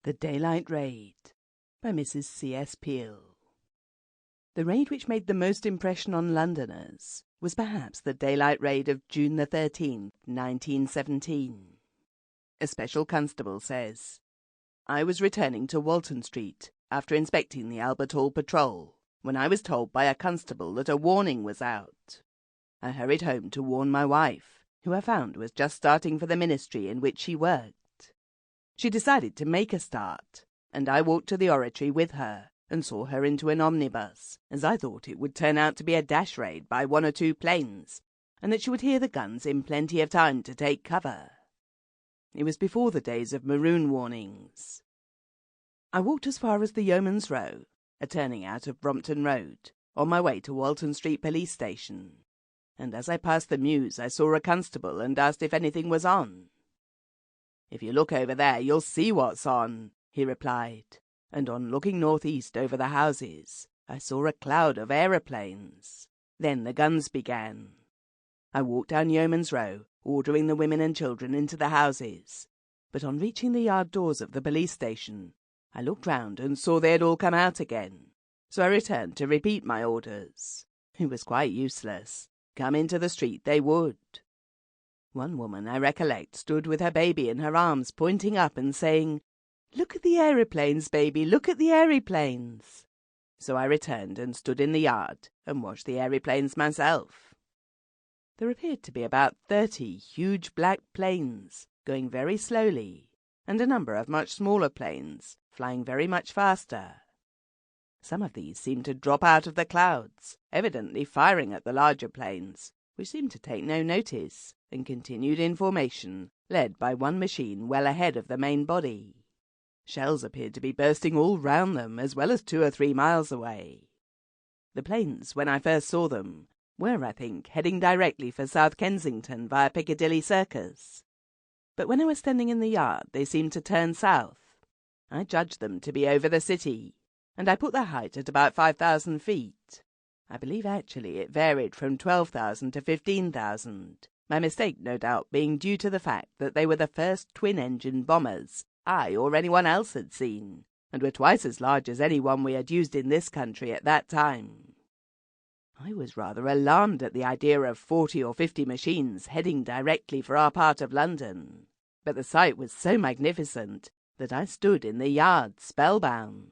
The Daylight Raid by Mrs. C.S. Peel. The raid which made the most impression on Londoners was perhaps the Daylight Raid of June the 13th, 1917. A special constable says, "I was returning to Walton Street after inspecting the Albert Hall patrol when I was told by a constable that a warning was out. I hurried home to warn my wife, who I found was just starting for the ministry in which she worked. She decided to make a start, and I walked to the oratory with her and saw her into an omnibus, as I thought it would turn out to be a dash raid by 1 or 2 planes, and that she would hear the guns in plenty of time to take cover. It was before the days of maroon warnings. I walked as far as the Yeoman's Row, a turning out of Brompton Road, on my way to Walton Street Police Station, and as I passed the mews I saw a constable and asked if anything was on. 'If you look over there, you'll see what's on,' he replied, and on looking northeast over the houses, I saw a cloud of aeroplanes. Then the guns began. I walked down Yeoman's Row, ordering the women and children into the houses, but on reaching the yard doors of the police station, I looked round and saw they had all come out again, so I returned to repeat my orders. It was quite useless. Come into the street they would. One woman, I recollect, stood with her baby in her arms, pointing up and saying, 'Look at the aeroplanes, baby, look at the aeroplanes.' So I returned and stood in the yard and watched the aeroplanes myself. There appeared to be about 30 huge black planes, going very slowly, and a number of much smaller planes, flying very much faster. Some of these seemed to drop out of the clouds, evidently firing at the larger planes, which seemed to take no notice, and continued in formation, led by one machine well ahead of the main body. Shells appeared to be bursting all round them, as well as 2 or 3 miles away. The planes, when I first saw them, were, I think, heading directly for South Kensington via Piccadilly Circus. But when I was standing in the yard, they seemed to turn south. I judged them to be over the city, and I put their height at about 5,000 feet. I believe actually it varied from 12,000 to 15,000, my mistake no doubt being due to the fact that they were the first twin-engine bombers I or anyone else had seen, and were twice as large as any one we had used in this country at that time. I was rather alarmed at the idea of 40 or 50 machines heading directly for our part of London, but the sight was so magnificent that I stood in the yard spellbound.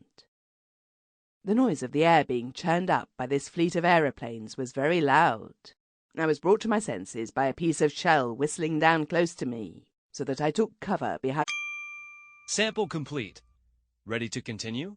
The noise of the air being churned up by this fleet of aeroplanes was very loud. I was brought to my senses by a piece of shell whistling down close to me, so that I took cover behind... Sample complete. Ready to continue?